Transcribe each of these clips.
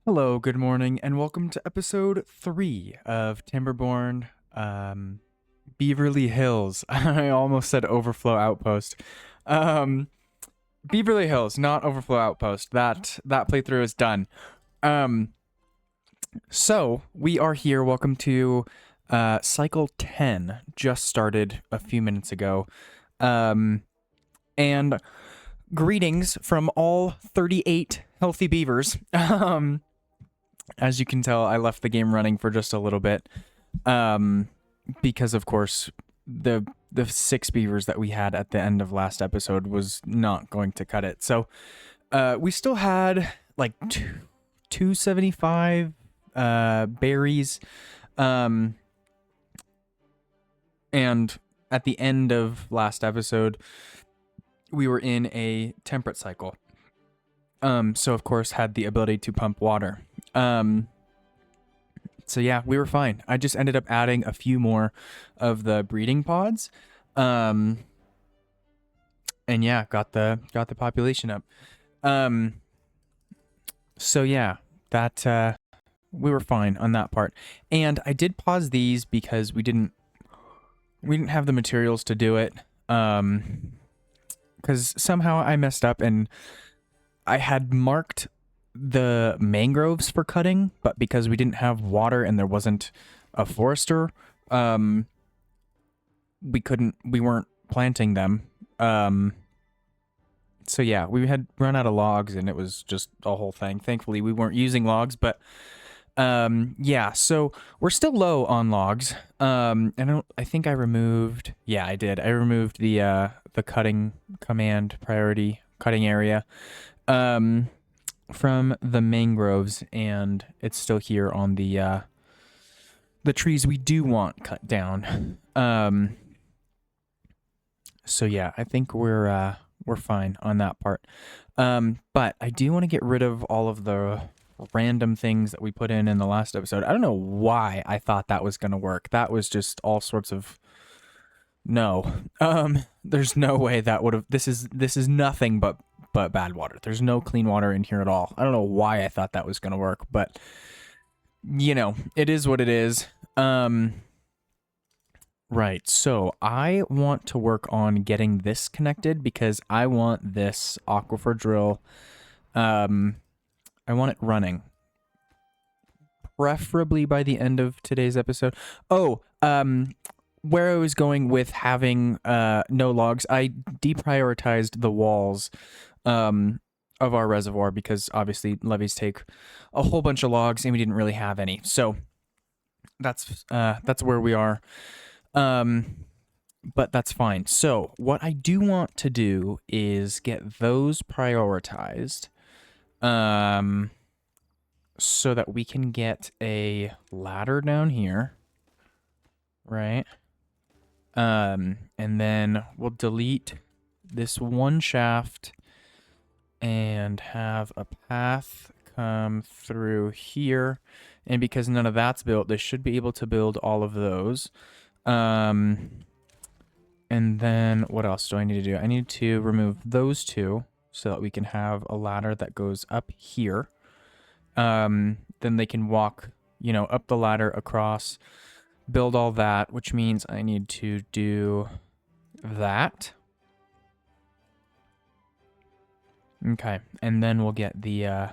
Hello, good morning, and welcome to episode 3 of Timberborn, Beaverly Hills. I almost said Overflow Outpost. Um, Beaverly Hills, not Overflow Outpost. That playthrough is done. Um, so we are here. Welcome to cycle 10. Just started a few minutes ago. And greetings from all 38 healthy beavers. As you can tell, I left the game running for just a little bit, because of course the 6 beavers that we had at the end of last episode was not going to cut it. So we still had like 275 berries, and at the end of last episode, we were in a temperate cycle. So of course had the ability to pump water. So yeah, we were fine. I just ended up adding a few more of the breeding pods. And yeah, got the population up. So yeah, that we were fine on that part. And I did pause these because we didn't have the materials to do it. Cuz somehow I messed up and I had marked the mangroves for cutting, but because we didn't have water and there wasn't a forester, we weren't planting them. So yeah, we had run out of logs and it was just a whole thing. Thankfully, we weren't using logs, but yeah, so we're still low on logs. I think I removed, yeah, I did. I removed the cutting command priority cutting area from the mangroves, and it's still here on the trees we do want cut down. So yeah, I think we're fine on that part. But I do want to get rid of all of the random things that we put in the last episode. I don't know why I thought that was going to work. That was just all sorts of no. There's no way that would have. This is nothing but bad water. There's no clean water in here at all. I don't know why I thought that was going to work, but you know, it is what it is. Right. So I want to work on getting this connected because I want this aquifer drill. I want it running, preferably by the end of today's episode. Oh, where I was going with having no logs, I deprioritized the walls of our reservoir because obviously levees take a whole bunch of logs and we didn't really have any. So that's where we are. But that's fine. So what I do want to do is get those prioritized, so that we can get a ladder down here, right? And then we'll delete this one shaft and have a path come through here. And because none of that's built, they should be able to build all of those. And then what else do I need to do? I need to remove those two so that we can have a ladder that goes up here. Then they can walk, up the ladder across, build all that, which means I need to do that. Okay, and then we'll get the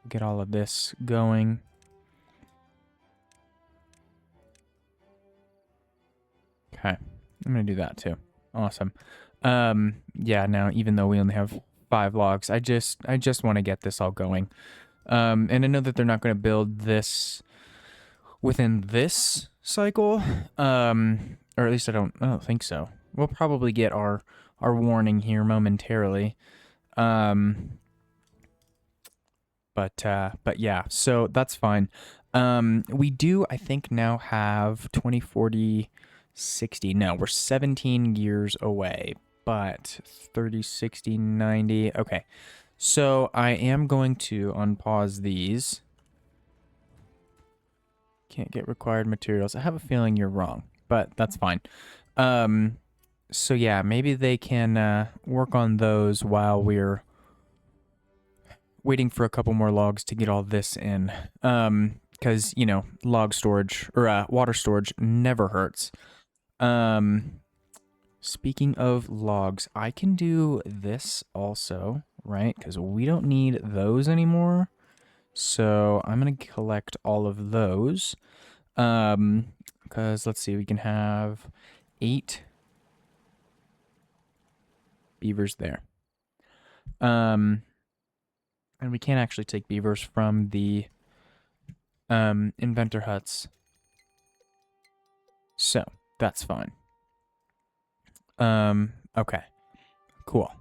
get all of this going. Okay, I'm gonna do that too. Awesome. Yeah. Now, even though we only have 5 logs, I just want to get this all going. And I know that they're not going to build this within this cycle. Or at least I don't think so. We'll probably get our warning here momentarily. But yeah, so that's fine. We do, I think, now have 20, 40, 60. No, we're 17 years away, but 30, 60, 90. Okay, so I am going to unpause these. Can't get required materials. I have a feeling you're wrong, but that's fine. So yeah, maybe they can work on those while we're waiting for a couple more logs to get all this in. Because, you know, log storage, or water storage never hurts. Speaking of logs, I can do this also, right? Because we don't need those anymore. So I'm going to collect all of those. Because let's see, we can have 8 beavers there. And we can't actually take beavers from the inventor huts. So that's fine. Okay. Cool.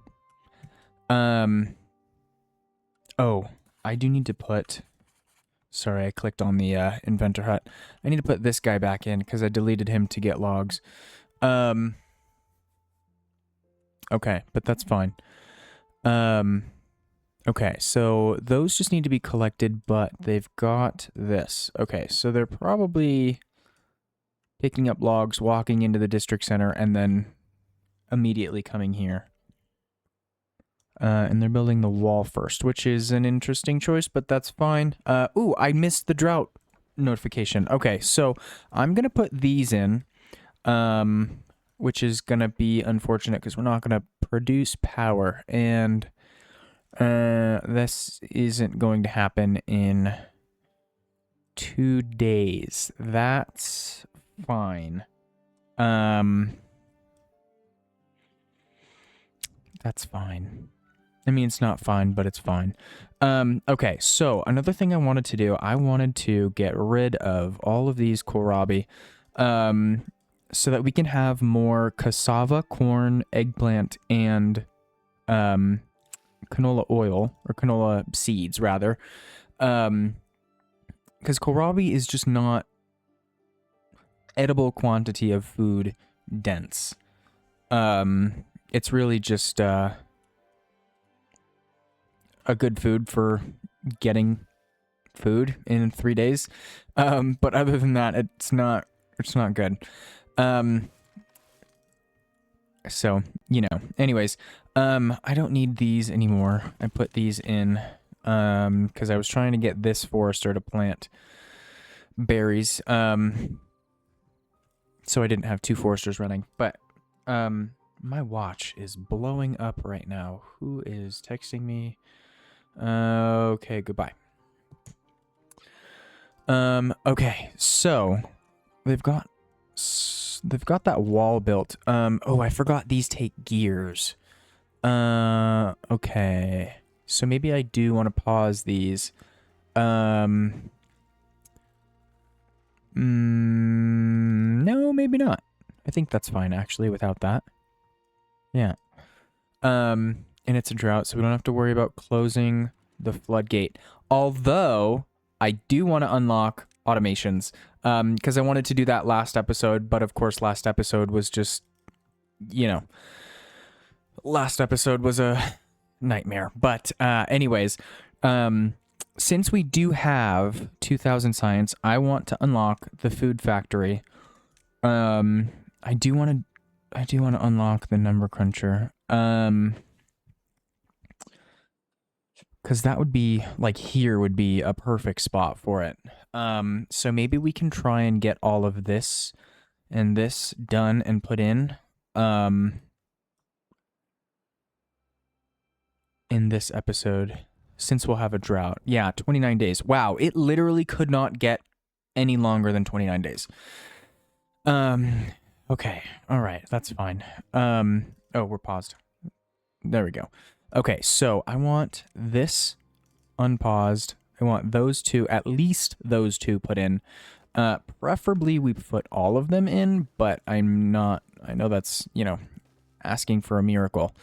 Oh, I do need to put... Sorry, I clicked on the inventor hut. I need to put this guy back in because I deleted him to get logs. Okay, but that's fine. Okay, so those just need to be collected, but they've got this. Okay, so they're probably picking up logs, walking into the district center, and then immediately coming here. And they're building the wall first, which is an interesting choice, but that's fine. Ooh, I missed the drought notification. Okay, so I'm going to put these in, which is going to be unfortunate because we're not going to produce power. And this isn't going to happen in 2 days. That's fine. That's fine. I mean, it's not fine, but it's fine. Okay, so another thing I wanted to do, I wanted to get rid of all of these kohlrabi, so that we can have more cassava, corn, eggplant, and canola oil, or canola seeds, rather. Because kohlrabi is just not edible quantity of food dense. It's really just a good food for getting food in 3 days. But other than that, it's not good. So, you know, anyways, I don't need these anymore. I put these in, because I was trying to get this forester to plant berries. So I didn't have 2 foresters running, but, my watch is blowing up right now. Who is texting me? Okay, goodbye. Okay, so they've got that wall built. Oh, I forgot these take gears. Okay. So maybe I do want to pause these. No, maybe not. I think that's fine actually without that. Yeah. And it's a drought, so we don't have to worry about closing the floodgate. Although, I do want to unlock automations, because I wanted to do that last episode, but of course last episode was just, you know, last episode was a nightmare. But anyways, since we do have 2,000 science, I want to unlock the food factory. I do want to unlock the number cruncher. Because that would be, like, here would be a perfect spot for it. So maybe we can try and get all of this and this done and put in this episode, since we'll have a drought. Yeah, 29 days. Wow, it literally could not get any longer than 29 days. Okay, all right, that's fine. Oh, we're paused. There we go. Okay, so I want this unpaused. I want those two, at least those two put in. Preferably we put all of them in, but I'm not, I know that's, you know, asking for a miracle.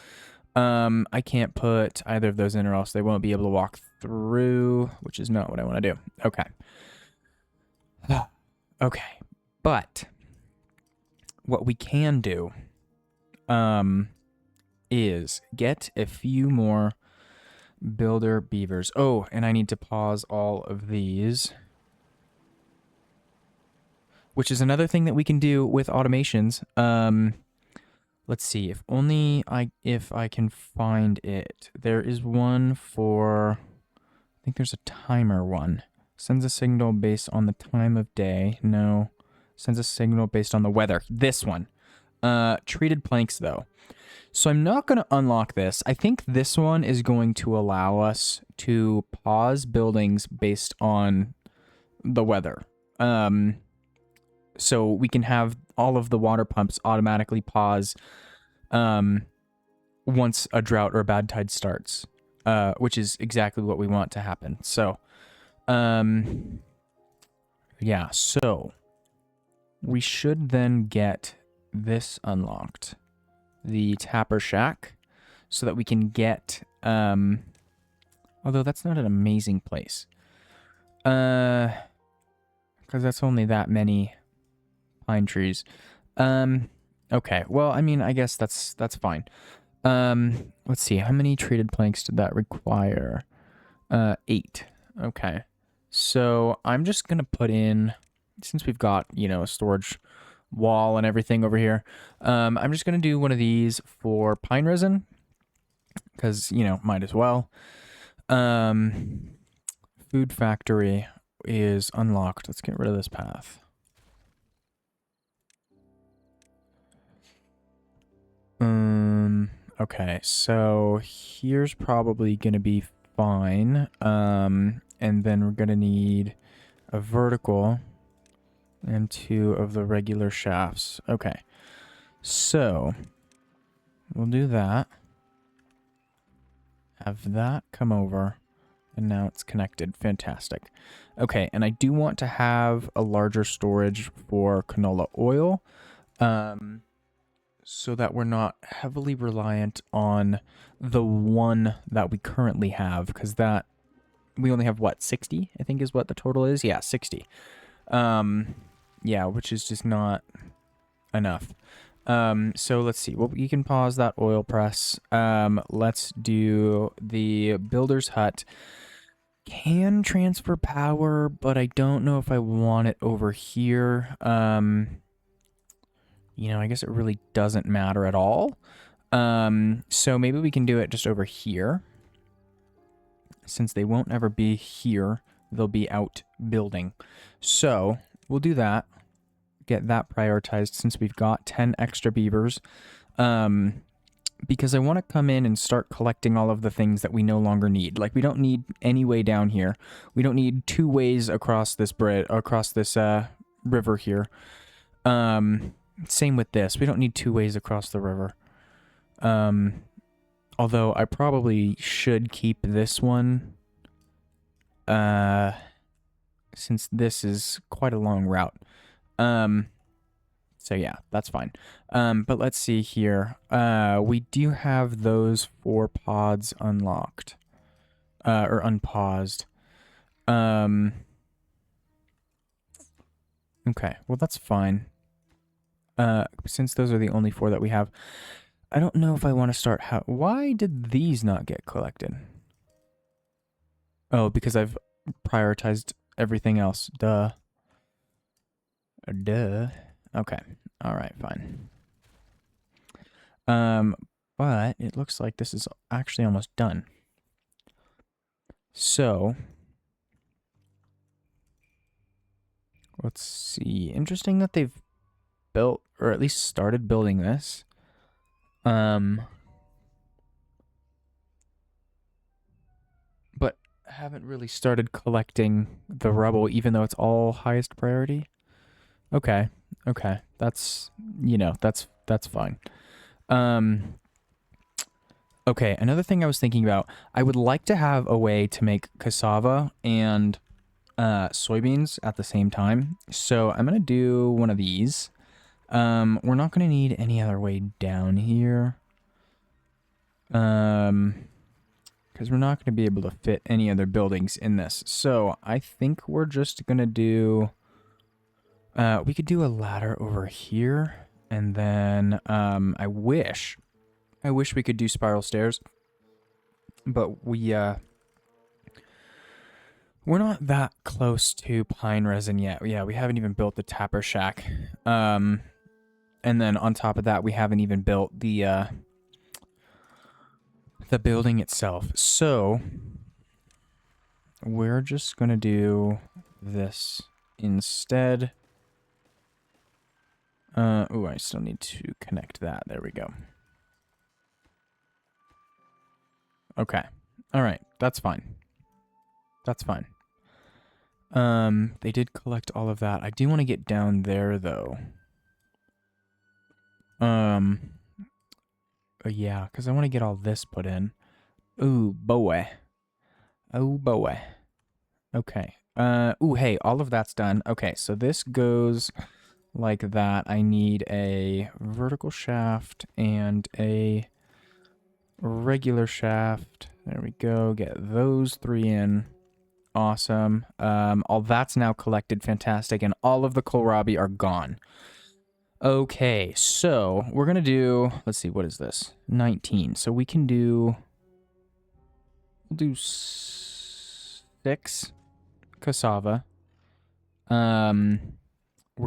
I can't put either of those in or else they won't be able to walk through, which is not what I want to do. Okay. Okay, but what we can do, is get a few more builder beavers. Oh, and I need to pause all of these, which is another thing that we can do with automations. Let's see, if I can find it. There is one for think there's a timer one. Sends a signal based on the time of day. No. Sends a signal based on the weather. This one. Treated planks, though. So I'm not going to unlock this. I think this one is going to allow us to pause buildings based on the weather. So we can have all of the water pumps automatically pause once a drought or a bad tide starts, which is exactly what we want to happen. So, yeah, so we should then get this unlocked, the Tapper Shack, so that we can get, although that's not an amazing place, because that's only that many pine trees. Okay, well, I mean, I guess that's fine. Let's see, how many treated planks did that require? 8. Okay, so I'm just gonna put in, since we've got, you know, a storage wall and everything over here, I'm just gonna do one of these for pine resin, because, you know, might as well. Food factory is unlocked. Let's get rid of this path. Okay, so here's probably gonna be fine. And then we're gonna need a vertical and 2 of the regular shafts. Okay, so we'll do that. Have that come over, and now it's connected. Fantastic. Okay, and I do want to have a larger storage for canola oil, so that we're not heavily reliant on the one that we currently have, because that, we only have, what, 60, I think is what the total is? Yeah, 60. Yeah, which is just not enough. So let's see. Well, you can pause that oil press. Let's do the builder's hut. Can transfer power, but I don't know if I want it over here. You know, I guess it really doesn't matter at all. So maybe we can do it just over here. Since they won't ever be here, they'll be out building. So we'll do that. Get that prioritized since we've got 10 extra beavers. Because I want to come in and start collecting all of the things that we no longer need. Like, we don't need any way down here. We don't need 2 ways across this river here. Same with this. We don't need 2 ways across the river. Although I probably should keep this one, since this is quite a long route. So yeah, that's fine. But let's see here. We do have those 4 pods unlocked, or unpaused. Okay, well that's fine. Since those are the only 4 that we have, I don't know if I want to start. Why did these not get collected? Oh, because I've prioritized everything else. Duh. Duh. Okay. All right, fine. But it looks like this is actually almost done. So, let's see. Interesting that they've built, or at least started building this. But haven't really started collecting the rubble, even though it's all highest priority. Okay. Okay. That's, you know, that's fine. Okay, another thing I was thinking about, I would like to have a way to make cassava and soybeans at the same time. So I'm going to do one of these. We're not going to need any other way down here. Because we're not going to be able to fit any other buildings in this. So I think we're just going to do... we could do a ladder over here. And then I wish we could do spiral stairs. But we're not that close to pine resin yet. Yeah, we haven't even built the Tapper Shack. And then on top of that, we haven't even built the building itself. So we're just going to do this instead. Oh, I still need to connect that. There we go. Okay. All right. That's fine. That's fine. They did collect all of that. I do want to get down there, though. Yeah, because I want to get all this put in. Ooh, boy. Oh, boy. Okay. Ooh, hey, all of that's done. Okay, so this goes like that. I need a vertical shaft and a regular shaft. There we go. Get those 3 in. Awesome. All that's now collected. Fantastic. And all of the kohlrabi are gone. Okay, so we're going to do, let's see, what is this? 19. So we can do, we'll do 6 cassava. We're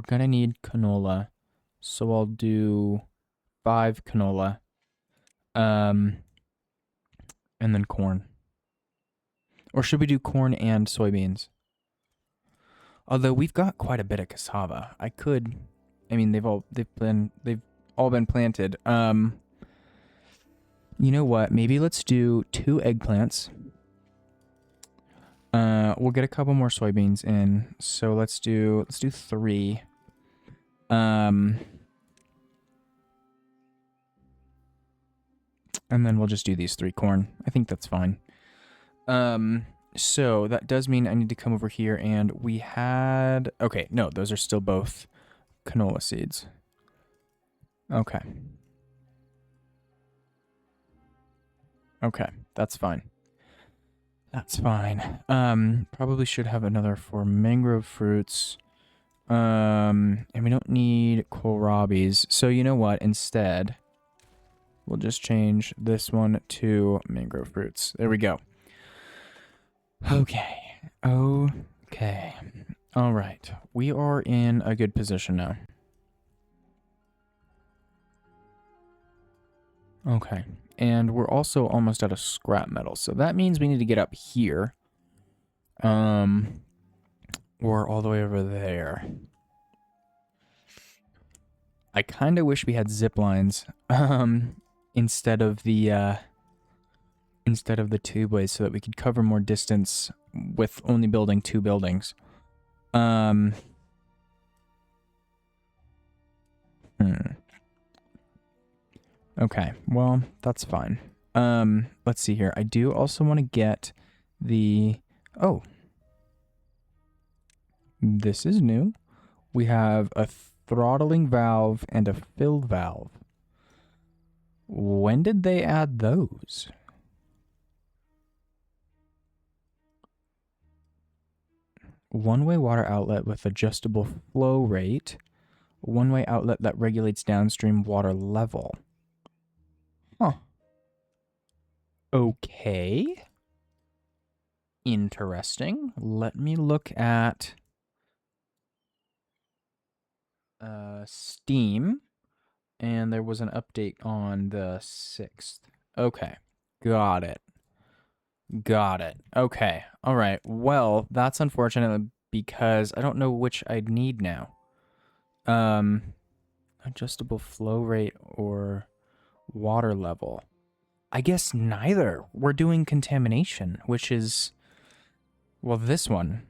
going to need canola. So I'll do 5 canola. And then corn. Or should we do corn and soybeans? Although we've got quite a bit of cassava. I mean they've all been planted. You know what? Maybe let's do 2 eggplants. We'll get a couple more soybeans in. So let's do 3. And then we'll just do these 3 corn. I think that's fine. So that does mean I need to come over here and we had... Okay, no, those are still both canola seeds. Okay. Okay, that's fine. That's fine. Probably should have another for mangrove fruits. And we don't need kohlrabis. So you know what? Instead, we'll just change this one to mangrove fruits. There we go. Okay. Okay. All right. We are in a good position now. Okay. And we're also almost out of scrap metal. So that means we need to get up here. Or all the way over there. I kind of wish we had zip lines. Instead of the tube ways so that we could cover more distance with only building 2 buildings. Okay, well, that's fine. Let's see here. I do also want to get the... Oh. This is new. We have a throttling valve and a fill valve. When did they add those? One-way water outlet with adjustable flow rate. One-way outlet that regulates downstream water level. Huh. Okay. Interesting. Let me look at Steam. And there was an update on the 6th. Okay. Got it. Got it. Okay. All right. Well, that's unfortunate because I don't know which I'd need now. Adjustable flow rate or water level. I guess neither. We're doing contamination, which is, well, this one.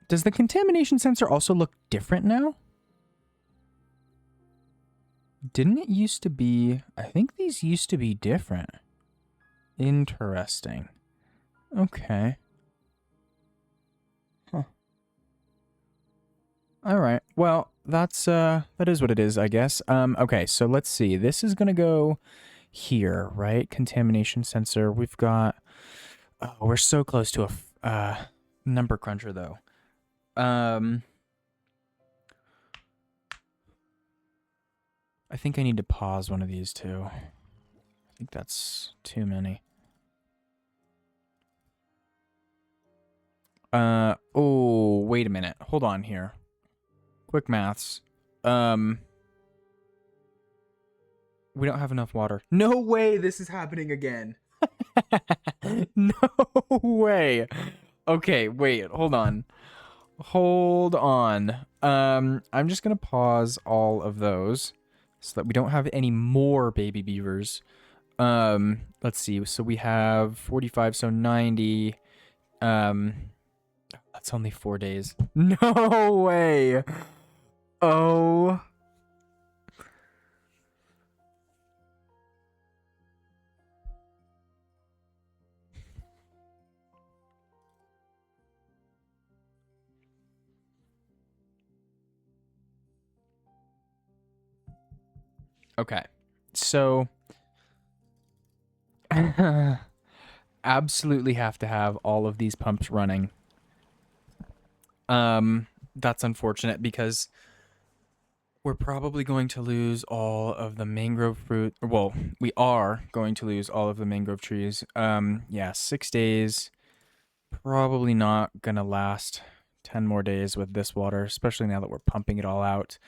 Does the contamination sensor also look different now? Didn't it used to be... I think these used to be different. Interesting. Okay. Huh. Alright. Well, that is what it is, I guess. Okay, so let's see. This is gonna go here, right? Contamination sensor. We've got... Oh, we're so close to a number cruncher, though. I think I need to pause one of these two. I think that's too many. Oh, wait a minute. Hold on here. Quick maths. We don't have enough water. No way this is happening again. No way. Okay, wait, hold on. Hold on. I'm just gonna pause all of those so that we don't have any more baby beavers. Let's see. So we have 45, so 90. Um, that's only 4 days. No way. Oh. Okay. So absolutely have to have all of these pumps running. That's unfortunate because we're probably going to lose all of the mangrove fruit. Well, we are going to lose all of the mangrove trees. Yeah, 6 days. Probably not gonna last 10 more days with this water, especially now that we're pumping it all out.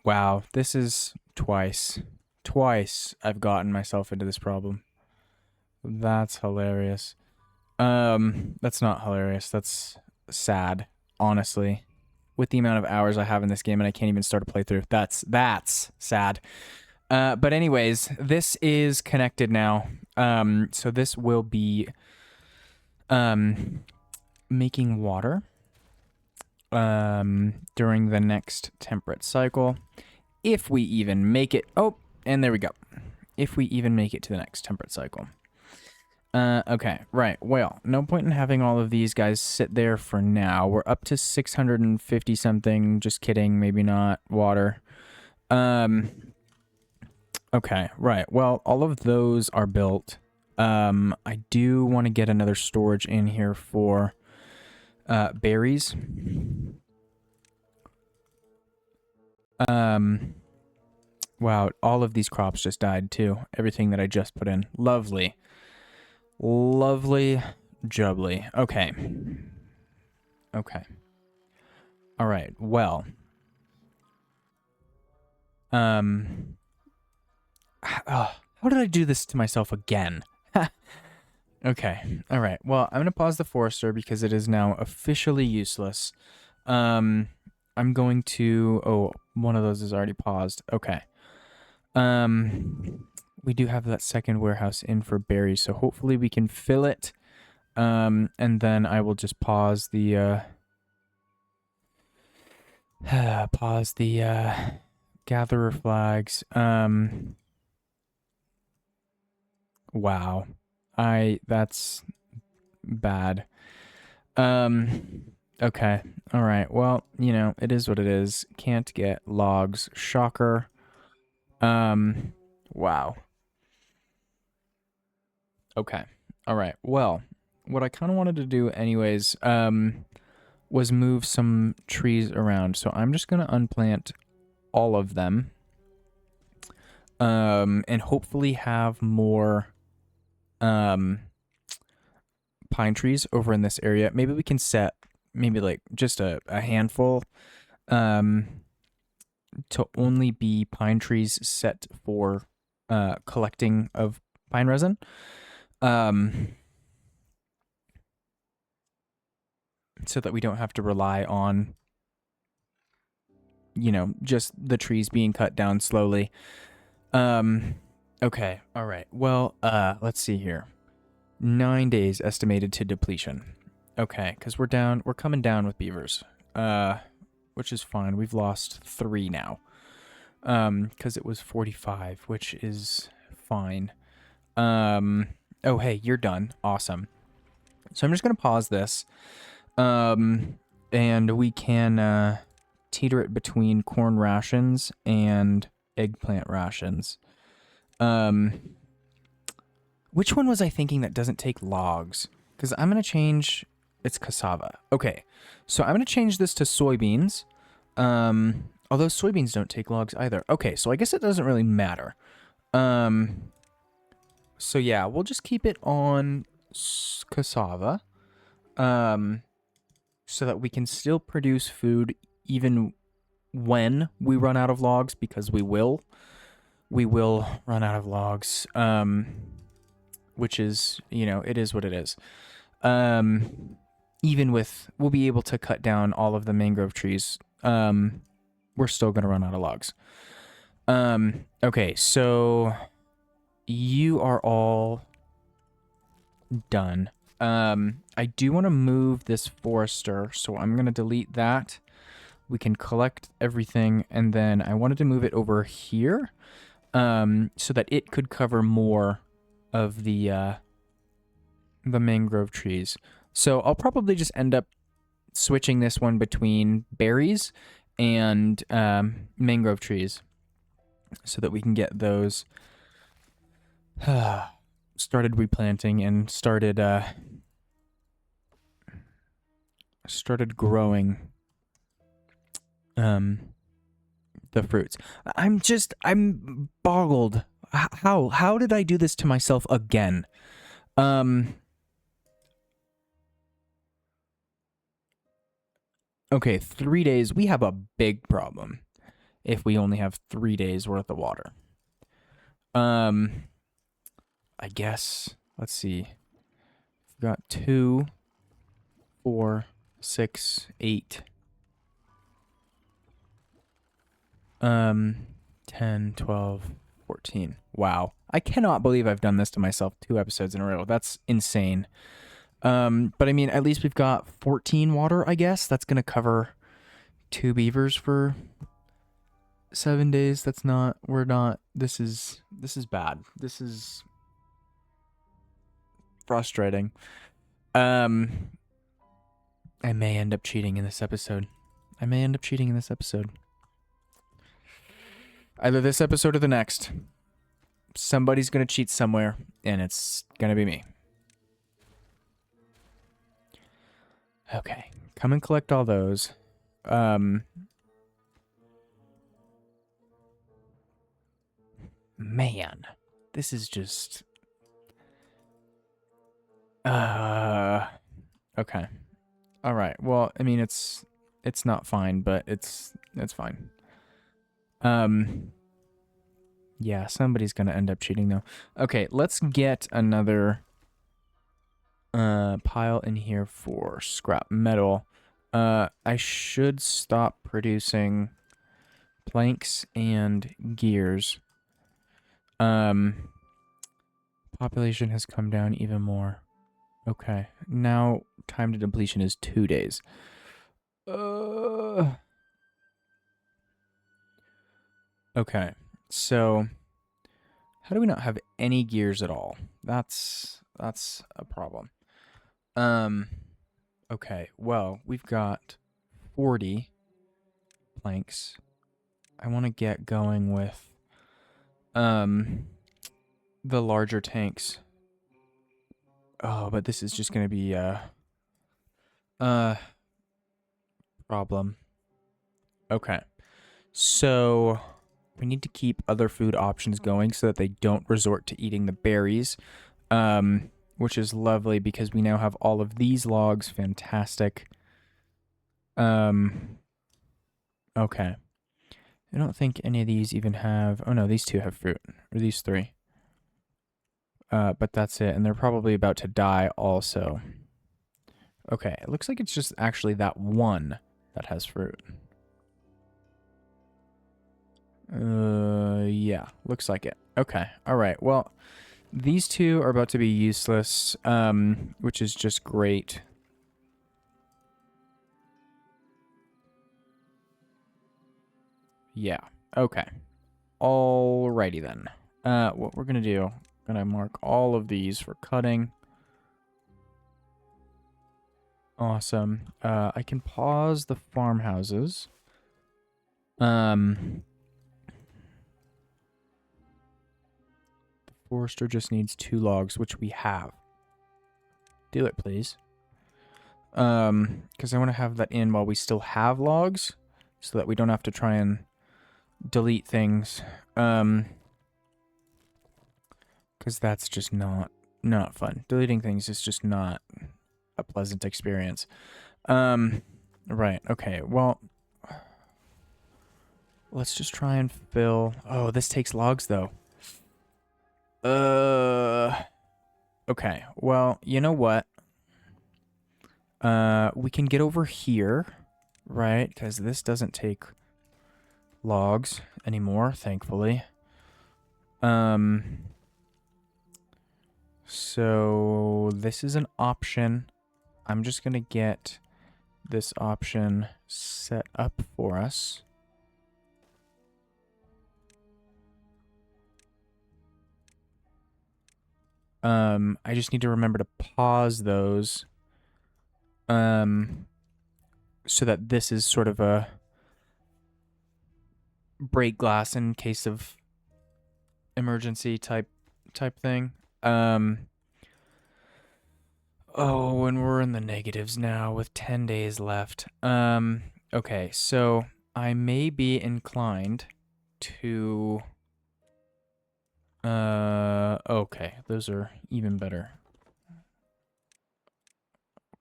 Wow, this is twice. Twice I've gotten myself into this problem. That's hilarious. That's not hilarious. That's sad, honestly. With the amount of hours I have in this game and I can't even start a playthrough. That's sad. But anyways, this is connected now. So this will be making water during the next temperate cycle. If we even make it. Oh, and there we go. If we even make it to the next temperate cycle. Okay, right. Well, no point in having all of these guys sit there for now. We're up to 650 something. Just kidding. Maybe not. Water. Okay, right. Well, all of those are built. I do want to get another storage in here for berries. Wow, all of these crops just died too. Everything that I just put in. Lovely. Lovely jubbly. Okay. Okay. All right. Well. How did I do this to myself again? Okay. All right. Well, I'm going to pause the forester because it is now officially useless. I'm going to... Oh, one of those is already paused. Okay. We do have that second warehouse in for berries, so hopefully we can fill it. And then I will just pause the... gatherer flags. Wow. That's bad. Okay. All right. Well, you know, it is what it is. Can't get logs. Shocker. Wow. Okay. All right. Well, what I kind of wanted to do anyways, was move some trees around. So I'm just going to unplant all of them. And hopefully have more, pine trees over in this area. Maybe we can set maybe like just a handful, to only be pine trees set for, collecting of pine resin. So that we don't have to rely on, you know, just the trees being cut down slowly. Okay, all right. Well, let's see here. 9 days estimated to depletion. Okay, because we're coming down with beavers. Which is fine. We've lost 3 now. Because it was 45, which is fine. Oh, hey, you're done. Awesome. So I'm just going to pause this. And we can, teeter it between corn rations and eggplant rations. Which one was I thinking that doesn't take logs? Because I'm going to change... It's cassava. Okay, so I'm going to change this to soybeans. Although soybeans don't take logs either. Okay, so I guess it doesn't really matter. So yeah, we'll just keep it on cassava. So that we can still produce food even when we run out of logs, because we will. We will run out of logs. which is, it is what it is. Even with, we'll be able to cut down all of the mangrove trees. We're still going to run out of logs. Okay, so you are all done. I do want to move this forester, so I'm going to delete that. We can collect everything, and then I wanted to move it over here, so that it could cover more of the mangrove trees. So I'll probably just end up switching this one between berries and mangrove trees, so that we can get those started replanting and started growing the fruits. I'm boggled. How did I do this to myself again? Okay, 3 days. We have a big problem if we only have 3 days worth of water. I guess, let's see. We've got 2, 4, 6, 8. 10, 12, 14. Wow. I cannot believe I've done this to myself 2 episodes in a row. That's insane. But I mean, at least we've got 14 water, I guess. That's going to cover 2 beavers for 7 days. This is bad. This is frustrating. I may end up cheating in this episode. Either this episode or the next. Somebody's going to cheat somewhere, and it's going to be me. Okay, come and collect all those. Man, this is just... Okay. All right. Well, I mean, it's not fine, but it's fine. Yeah, somebody's gonna end up cheating though. Okay, let's get another pile in here for scrap metal. I should stop producing planks and gears. Population has come down even more. Okay, now time to depletion is 2 days. Okay, so how do we not have any gears at all? That's a problem. Okay, well, we've got 40 planks. I want to get going with the larger tanks. Oh, but this is just going to be a problem. Okay. So we need to keep other food options going so that they don't resort to eating the berries, which is lovely because we now have all of these logs. Fantastic. Okay. I don't think any of these even have... Oh, no, these 2 have fruit. Or these 3. But that's it. And they're probably about to die also. Okay, it looks like it's just actually that one that has fruit. Yeah, looks like it. Okay, alright. Well, these 2 are about to be useless, which is just great. Yeah, okay. Alrighty then. What we're gonna do, I'm gonna mark all of these for cutting. Awesome. I can pause the farmhouses. The forester just needs 2 logs, which we have. Do it, please. Because I want to have that in while we still have logs, so that we don't have to try and delete things. Because that's just not fun. Deleting things is just not a pleasant experience. Right, okay, well, let's just try and fill... Oh, this takes logs, though. Okay, well, you know what? We can get over here, right? Because this doesn't take logs anymore, thankfully. So this is an option. I'm just gonna get this option set up for us. I just need to remember to pause those. So that this is sort of a break glass in case of emergency type thing. Oh, and we're in the negatives now with 10 days left. Okay, so I may be inclined to okay, those are even better.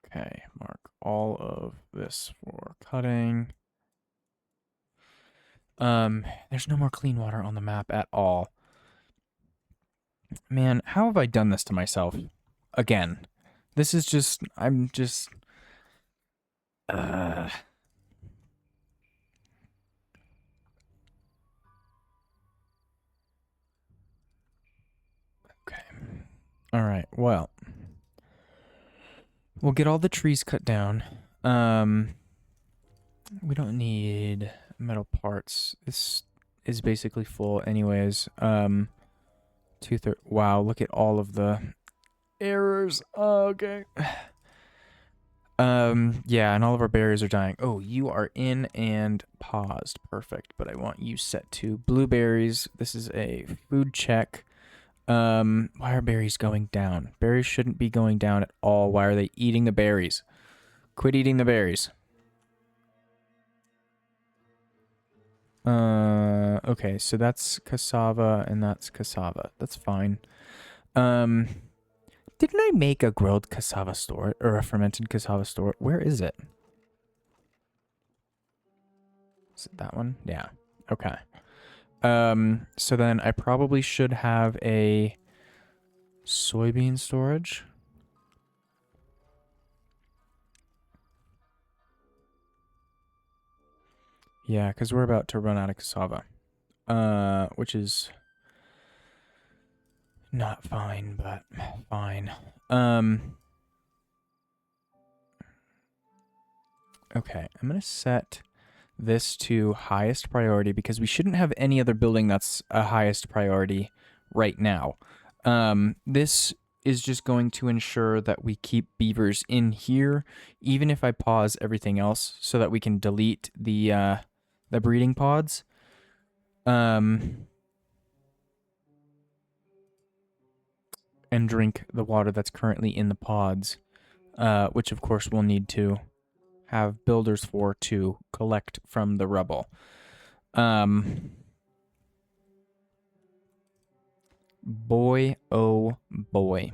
Okay, mark all of this for cutting. There's no more clean water on the map at all. Man, how have I done this to myself? Again. This is just, I'm just... Okay. Alright, well. We'll get all the trees cut down. We don't need metal parts. This is basically full anyways. Wow, look at all of the errors. Oh, okay. Yeah, and all of our berries are dying. Oh, you are in and paused. Perfect. But I want you set to blueberries. This is a food check. Why are berries going down? Berries shouldn't be going down at all. Why are they eating the berries? Quit eating the berries. Okay, so that's cassava and that's cassava. That's fine. Didn't I make a grilled cassava store or a fermented cassava store? Where is it? Is it that one? Yeah. Okay. So then I probably should have a soybean storage. Yeah, because we're about to run out of cassava. Which is not fine, but fine. Okay, I'm gonna set this to highest priority because we shouldn't have any other building that's a highest priority right now. This is just going to ensure that we keep beavers in here, even if I pause everything else, so that we can delete the breeding pods. And drink the water that's currently in the pods, which of course we'll need to have builders for to collect from the rubble. Boy, oh boy.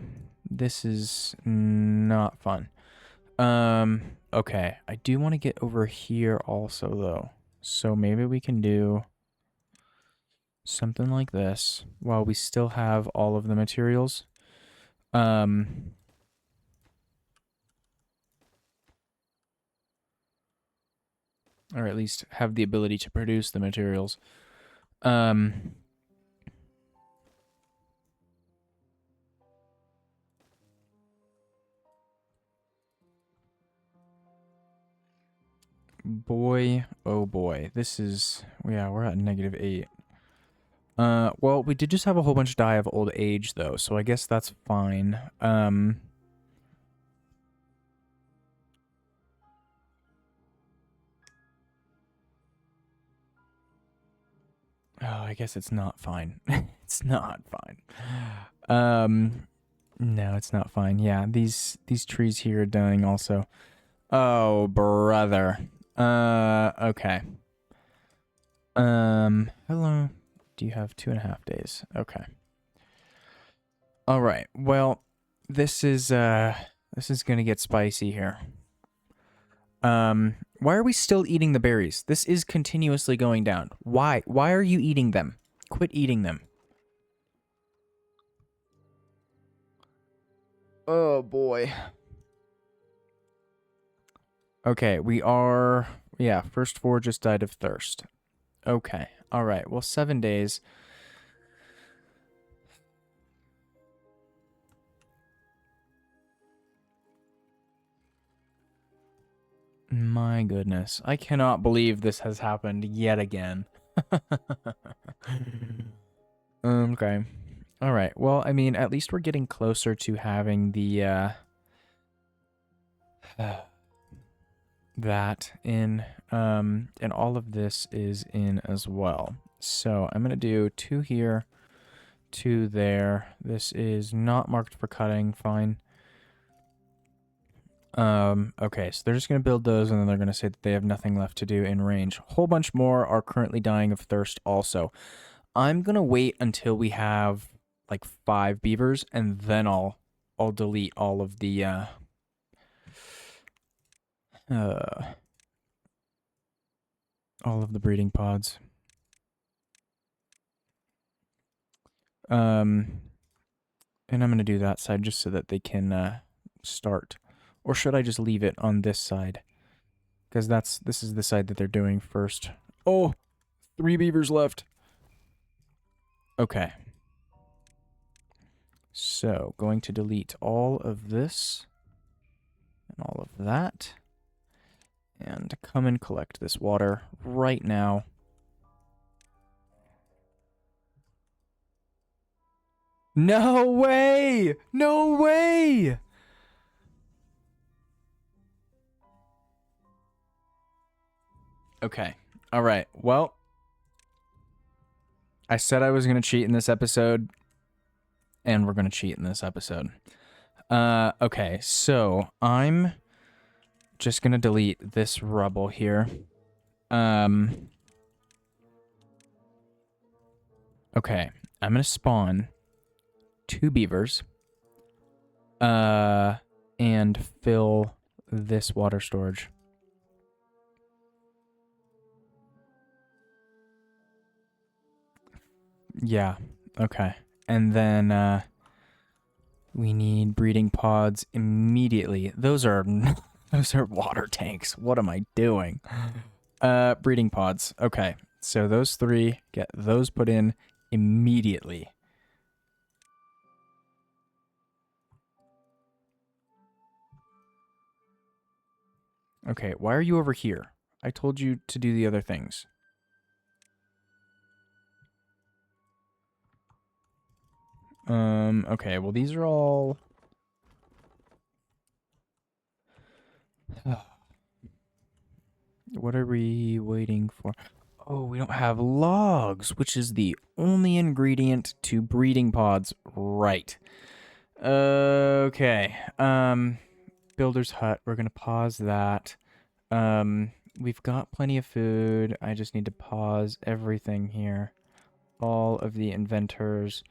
This is not fun. Okay. I do want to get over here also, though. So maybe we can do something like this while we still have all of the materials. Or at least have the ability to produce the materials. Boy, oh boy. This is, yeah, we're at -8. Well, we did just have a whole bunch die of old age, though, so I guess that's fine. Oh, I guess it's not fine. It's not fine. No, it's not fine. Yeah, these trees here are dying also. Oh, brother. Okay. How long do you have? 2.5 days. Okay. All right. Well, this is gonna get spicy here. Why are we still eating the berries? This is continuously going down. Why? Why are you eating them? Quit eating them. Oh, boy. Okay, we are... Yeah, first 4 just died of thirst. Okay, all right. Well, 7 days. My goodness. I cannot believe this has happened yet again. Okay. All right. Well, I mean, at least we're getting closer to having the that in and all of this is in as well. So, I'm going to do 2 here, 2 there. This is not marked for cutting. Fine. Okay, so they're just going to build those and then they're going to say that they have nothing left to do in range. A whole bunch more are currently dying of thirst also. I'm going to wait until we have like 5 beavers and then I'll delete all of the breeding pods. And I'm going to do that side just so that they can start. Or should I just leave it on this side? Because this is the side that they're doing first. Oh, 3 beavers left. Okay. So, going to delete all of this and all of that. And come and collect this water right now. No way! No way! Okay. All right. Well, I said I was going to cheat in this episode, and we're going to cheat in this episode. Okay. So, I'm just going to delete this rubble here. Okay. I'm going to spawn 2 beavers. And fill this water storage. Yeah, okay. And then we need breeding pods immediately. Those are those are water tanks. What am I doing? Breeding pods. Okay. So those 3, get those put in immediately. Okay, why are you over here? I told you to do the other things. Okay, well these are all... What are we waiting for? Oh, we don't have logs, which is the only ingredient to breeding pods. Right. Okay. Builder's hut. We're going to pause that. We've got plenty of food. I just need to pause everything here. All of the inventors.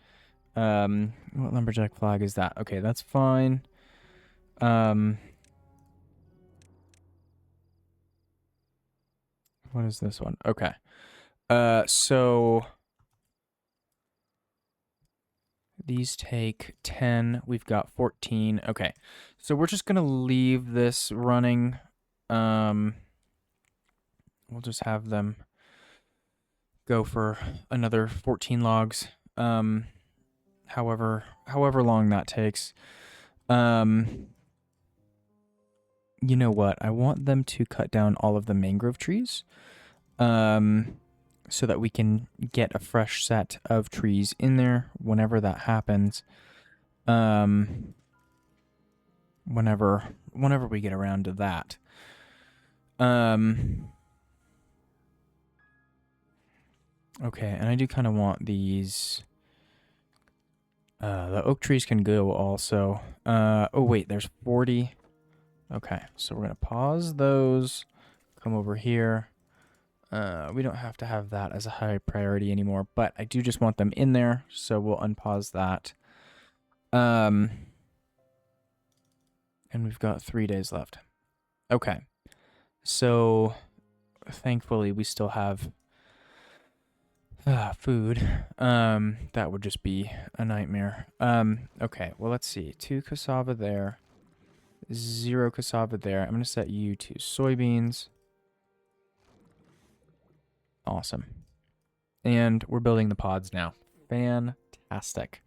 What lumberjack flag is that? Okay, that's fine. What is this one? Okay. So these take 10. We've got 14. Okay. So we're just going to leave this running. We'll just have them go for another 14 logs. However long that takes. You know what? I want them to cut down all of the mangrove trees. So that we can get a fresh set of trees in there whenever that happens. Whenever we get around to that. Okay, and I do kind of want these. The oak trees can go also. Oh wait, there's 40. Okay, so we're gonna pause those. Come over here. We don't have to have that as a high priority anymore, but I do just want them in there, so we'll unpause that. And we've got 3 days left. Okay. So, thankfully, we still have Food. That would just be a nightmare. Okay, well, let's see. 2 cassava there. 0 cassava there. I'm going to set you to soybeans. Awesome. And we're building the pods now. Fantastic.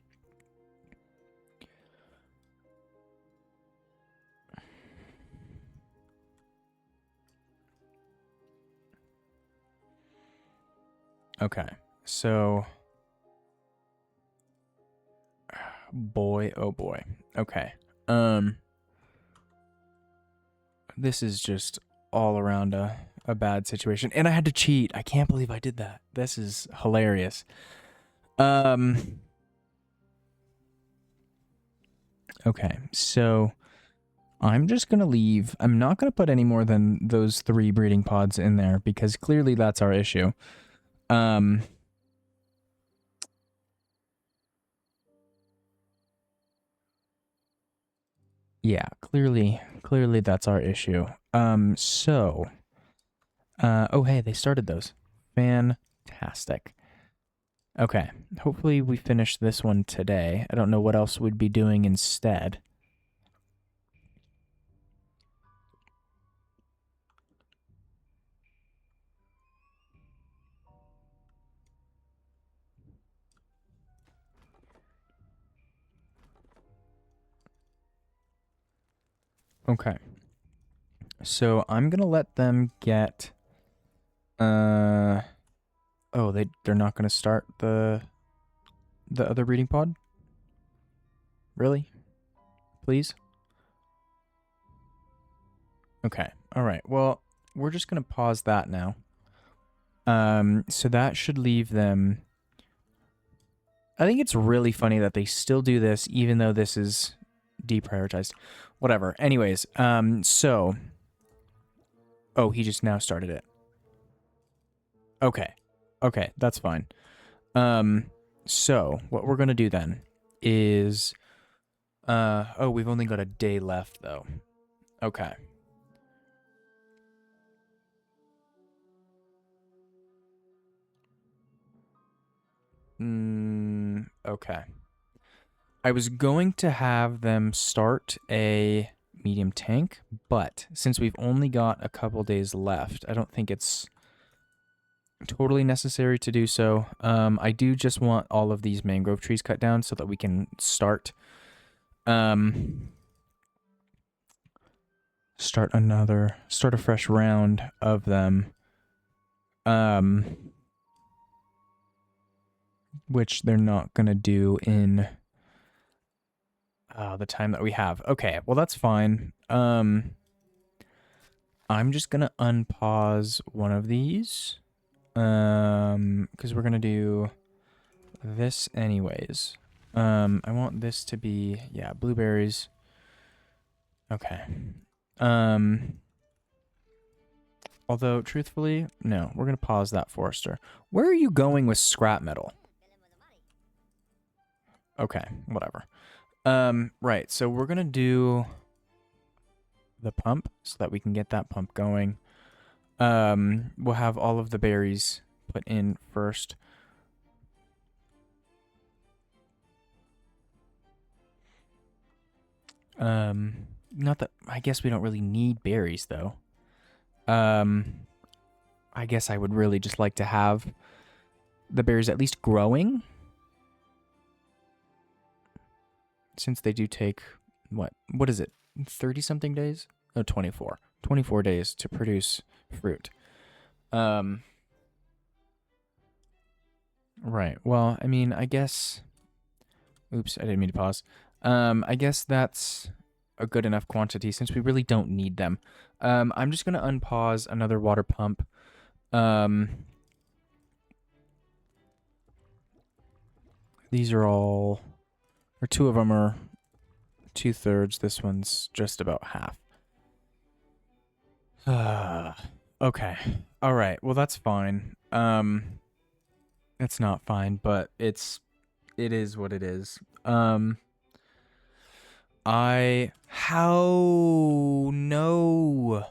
Okay, so... Boy, oh boy. Okay. This is just all around a bad situation. And I had to cheat. I can't believe I did that. This is hilarious. Okay, so I'm just going to leave. I'm not going to put any more than those 3 breeding pods in there because clearly that's our issue. Yeah, clearly that's our issue. Oh, hey, they started those. Fantastic. Okay, hopefully we finish this one today. I don't know what else we'd be doing instead. Okay. So I'm gonna let them get oh, they're not gonna start the other breeding pod? Really? Please? Okay. Alright. Well, we're just gonna pause that now. So that should leave them. I think it's really funny that they still do this even though this is deprioritized. Whatever. Anyways, so oh, he just now started it. Okay. Okay, that's fine. So what we're gonna do then is oh, we've only got a day left though. Okay. Okay. I was going to have them start a medium tank, but since we've only got a couple days left, I don't think it's totally necessary to do so. I do just want all of these mangrove trees cut down so that we can start start a fresh round of them. Which they're not gonna do in the time that we have. Okay, well that's fine. I'm just gonna unpause one of these. Because we're gonna do this anyways. I want this to be, yeah, blueberries. Okay. Although, truthfully, no, we're gonna pause that Forester. Where are you going with scrap metal? Okay, whatever. Right, so we're gonna do the pump so that we can get that pump going. We'll have all of the berries put in first. Not that, I guess we don't really need berries though. I guess I would really just like to have the berries at least growing. Since they do take, what is it? 30 something days? Oh, 24. 24 days to produce fruit. Right. Well, I mean, I guess, oops, I didn't mean to pause. I guess that's a good enough quantity since we really don't need them. I'm just going to unpause another water pump. These are all, or 2 of them are 2/3. This one's just about half. Okay. All right. Well, that's fine. It's not fine, but it is what it is. How no.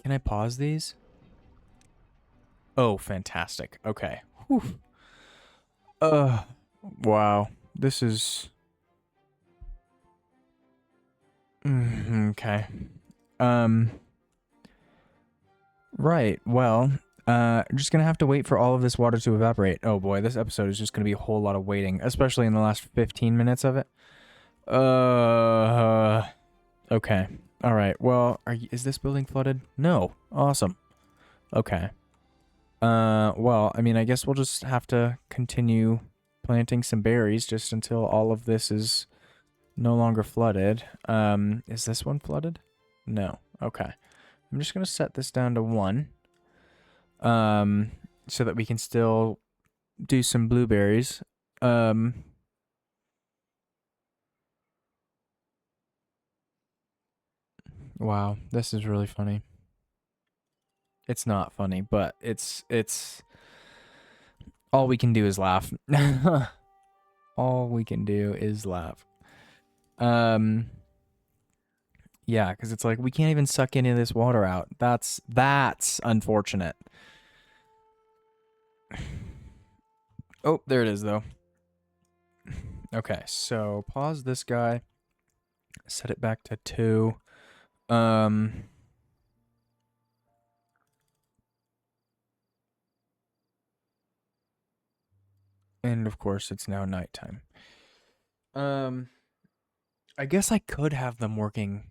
Can I pause these? Oh, fantastic. Okay. Whew. Wow. This is... okay. Right. Well, just gonna have to wait for all of this water to evaporate. Oh boy, this episode is just gonna be a whole lot of waiting, especially in the last 15 minutes of it. Okay. All right. Well, is this building flooded? No. Awesome. Okay. Well, I mean, I guess we'll just have to continue planting some berries just until all of this is no longer flooded. Is this one flooded? No. Okay. I'm just gonna set this down to 1. So that we can still do some blueberries. Wow, this is really funny. It's not funny, but it's all we can do is laugh. All we can do is laugh. Yeah, because it's like we can't even suck any of this water out. That's unfortunate. Oh, there it is though. Okay, so pause this guy. Set it back to 2. And of course it's now nighttime. I guess I could have them working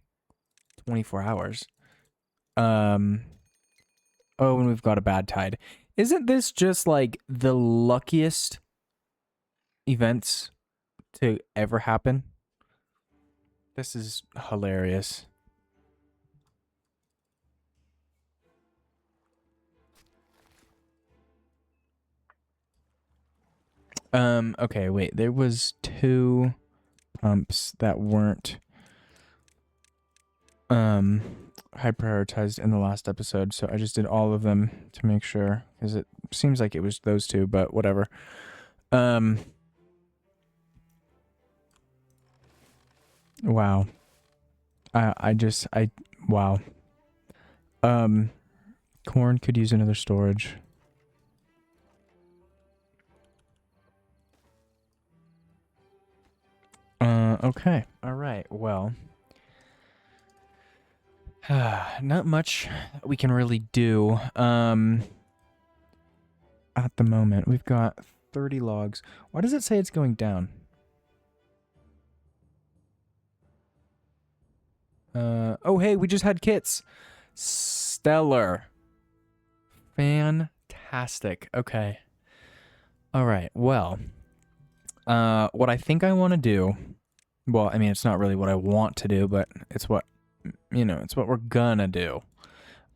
24 hours. Oh, and we've got a bad tide. Isn't this just like the luckiest events to ever happen? This is hilarious. Okay, wait. There was 2 pumps that weren't high prioritized in the last episode, so I just did all of them to make sure, because it seems like it was those 2, but whatever. Wow. Wow. Corn could use another storage. Okay. All right. Well, not much we can really do. At the moment, we've got 30 logs. Why does it say it's going down? Oh, hey, we just had kits. Stellar. Fantastic. Okay. All right. Well, what I think I want to do, well, I mean, it's not really what I want to do, but it's what, it's what we're gonna do.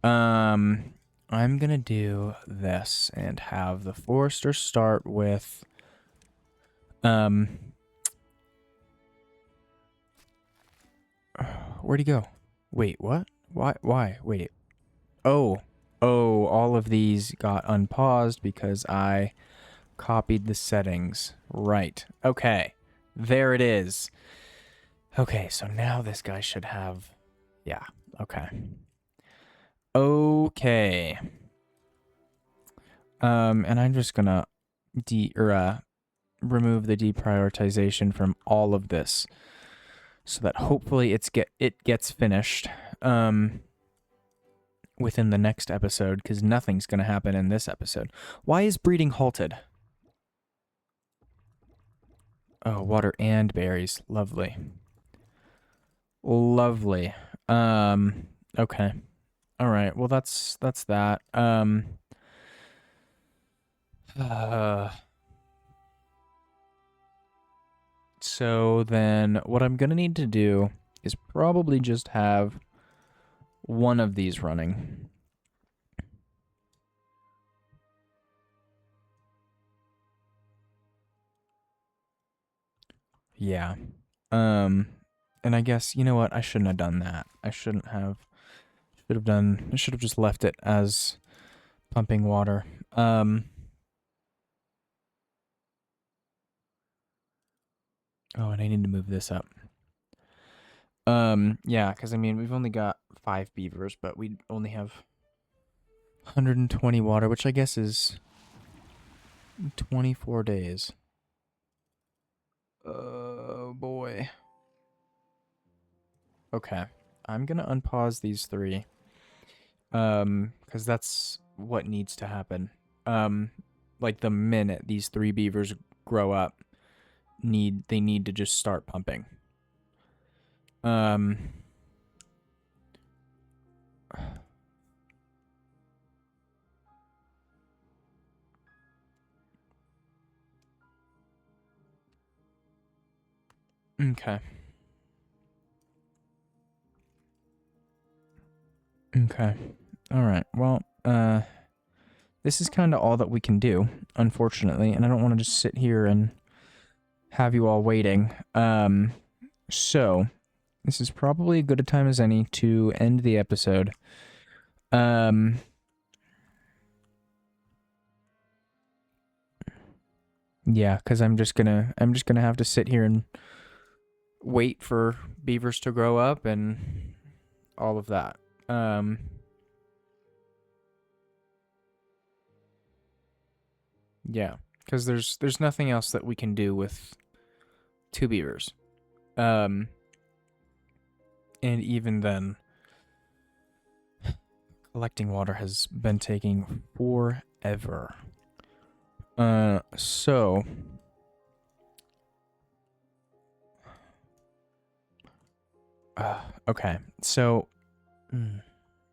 I'm gonna do this and have the forester start with, where'd he go? Wait, what? Why? Wait. Oh, all of these got unpaused because I copied the settings. Right. Okay. There it is. Okay, so now this guy should have... Yeah, okay. Okay. And I'm just gonna remove the deprioritization from all of this so that hopefully it gets finished within the next episode, because nothing's gonna happen in this episode. Why is breeding halted? Oh, water and berries. Lovely. Lovely. Okay. All right. Well, that's that. So then what I'm going to need to do is probably just have one of these running. Yeah. And I guess, you know what? I shouldn't have done that. I should have just left it as pumping water. Oh, and I need to move this up. Yeah, because I mean, we've only got 5 beavers, but we only have 120 water, which I guess is 24 days. Oh, boy. Okay. I'm gonna unpause these 3. Because that's what needs to happen. Like the minute these 3 beavers grow up, they need to just start pumping. Okay. Okay. All right. Well, this is kind of all that we can do, unfortunately, and I don't want to just sit here and have you all waiting. So this is probably a good a time as any to end the episode. Yeah, because I'm just gonna have to sit here and wait for beavers to grow up and all of that. Yeah, because there's nothing else that we can do with 2 beavers. And even then, collecting water has been taking forever. So okay. So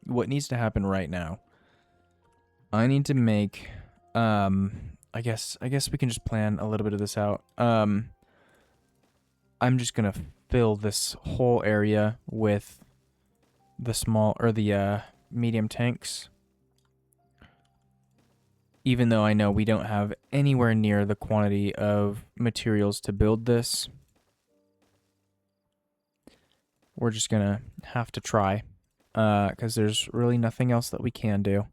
what needs to happen right now? I need to make I guess we can just plan a little bit of this out. I'm just going to fill this whole area with the small or the medium tanks. Even though I know we don't have anywhere near the quantity of materials to build this, we're just going to have to try. Because there's really nothing else that we can do.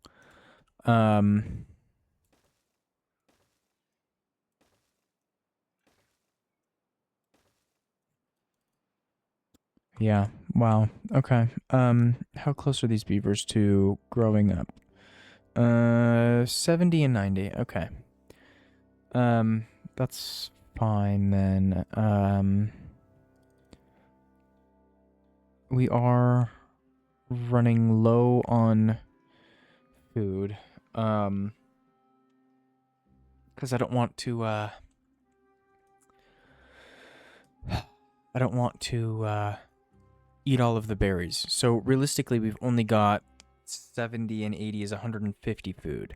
Yeah, wow. Okay. How close are these beavers to growing up? 70 and 90. Okay. That's fine then. We are running low on food. Because I don't want to, eat all of the berries. So realistically, we've only got 70 and 80 is 150 food.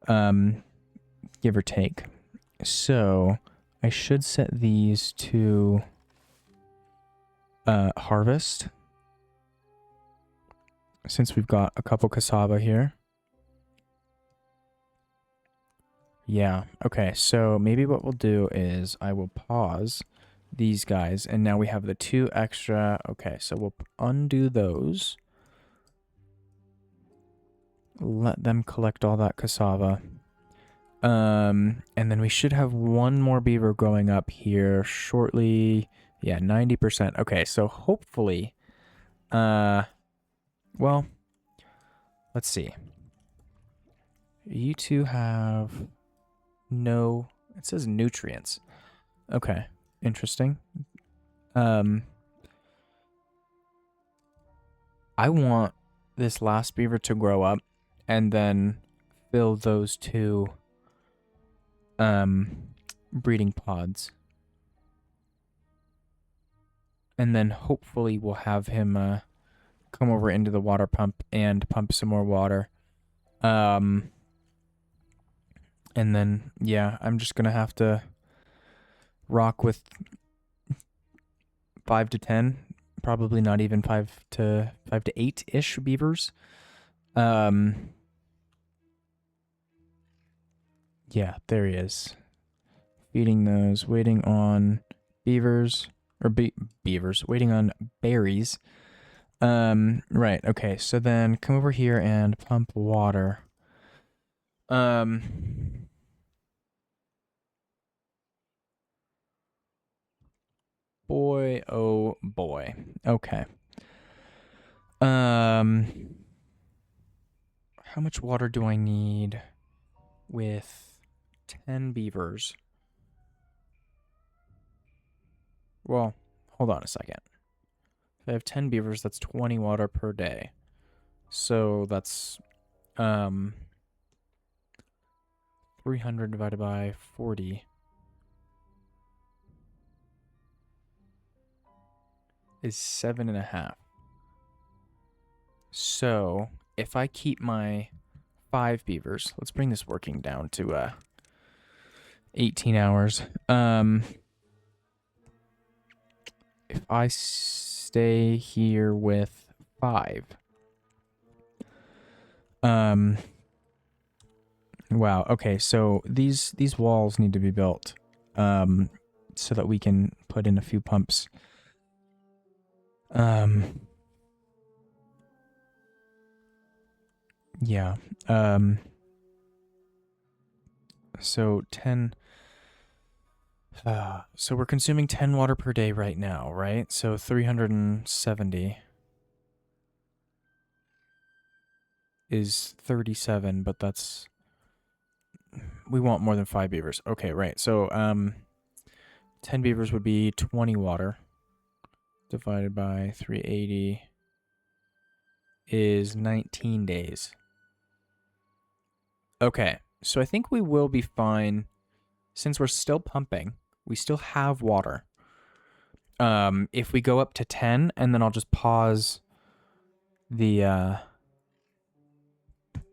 Give or take. So I should set these to harvest, since we've got a couple cassava here. Yeah, okay, so maybe what we'll do is I will pause these guys, and now we have the 2 extra. Okay, so we'll undo those. Let them collect all that cassava. And then we should have 1 more beaver growing up here shortly. Yeah, 90%. Okay, so hopefully, well, let's see. You 2 have no, it says nutrients. Okay, interesting. I want this last beaver to grow up and then fill those 2 breeding pods. And then hopefully we'll have him come over into the water pump and pump some more water. And then, yeah, I'm just going to have to rock with 5 to 10, probably not even 5 to 8-ish beavers. Yeah, there he is. Feeding those, waiting on beavers, or beavers, waiting on berries. Right, okay, so then come over here and pump water. Boy, oh boy. Okay. how much water do I need with 10 beavers? Well, hold on a second. If I have 10 beavers, that's 20 water per day. So that's 300 divided by 40 is 7.5. So if I keep my 5 beavers, let's bring this working down to 18 hours. If I stay here with 5, wow, okay, so these walls need to be built, so that we can put in a few pumps. Yeah, so 10, so we're consuming 10 water per day right now, right? So 370 is 37, but that's, we want more than 5 beavers. Okay, right. So 10 beavers would be 20 water divided by 380 is 19 days. Okay, so I think we will be fine since we're still pumping. We still have water. If we go up to 10, and then I'll just pause the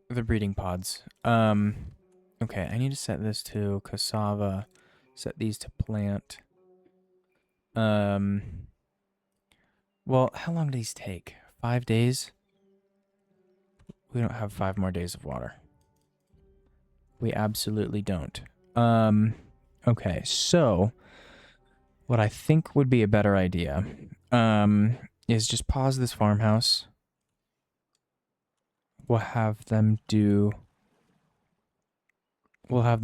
breeding pods. Okay, I need to set this to cassava, set these to plant. Well, how long do these take? 5 days? We don't have 5 more days of water. We absolutely don't. Okay, so what I think would be a better idea is just pause this farmhouse. We'll have them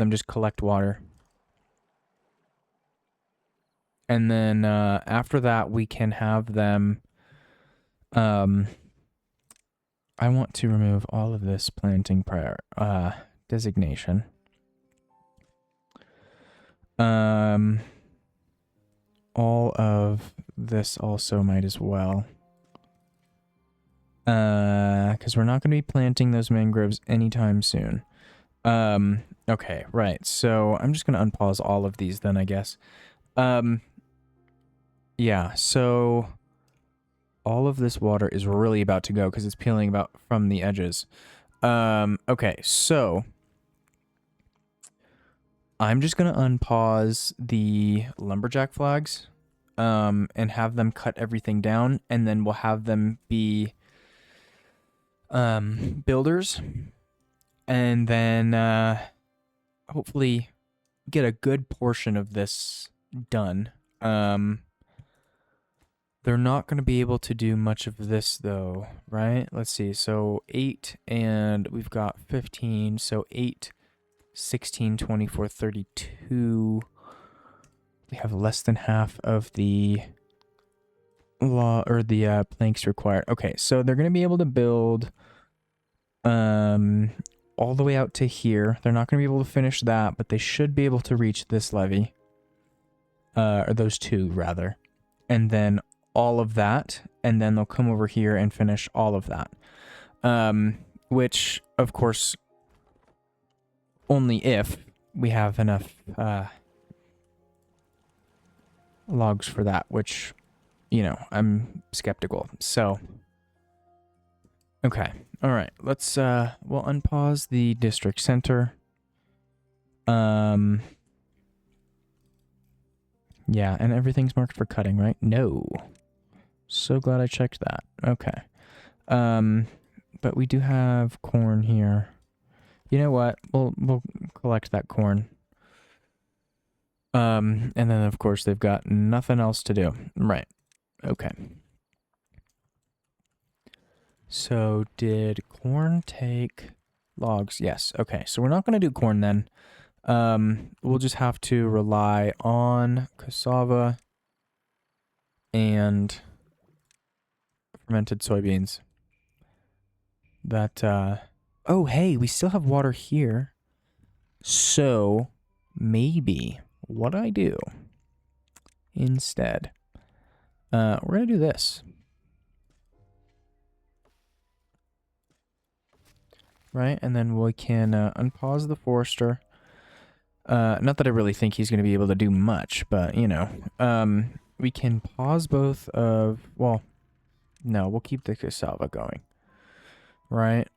just collect water. And then after that, we can have them... I want to remove all of this planting designation. All of this also might as well. Because we're not going to be planting those mangroves anytime soon. Okay, right. So I'm just going to unpause all of these then, I guess. Yeah, so all of this water is really about to go because it's peeling about from the edges. Okay, so I'm just going to unpause the lumberjack flags, and have them cut everything down, and then we'll have them be builders, and then hopefully get a good portion of this done. They're not going to be able to do much of this though, right? Let's see. So 8, and we've got 15. So 8, 16, 24, 32. We have less than half of the planks required. Okay, so they're going to be able to build all the way out to here. They're not going to be able to finish that, but they should be able to reach this levee. Or those two, rather. And then all of that, and then they'll come over here and finish all of that. Which, of course, only if we have enough logs for that, which, you know, I'm skeptical. So, okay. All right. Let's, we'll unpause the district center. Yeah, and everything's marked for cutting, right? No. So glad I checked that. Okay. But we do have corn here. You know what? We'll collect that corn. And then of course they've got nothing else to do. Right. Okay. So did corn take logs? Yes. Okay. So we're not going to do corn then. We'll just have to rely on cassava and fermented soybeans. That Oh, hey, we still have water here. So maybe what I do instead, we're going to do this. Right? And then we can unpause the forester. Not that I really think he's going to be able to do much, but, you know. We can pause both of... Well, no, we'll keep the cassava going. Right?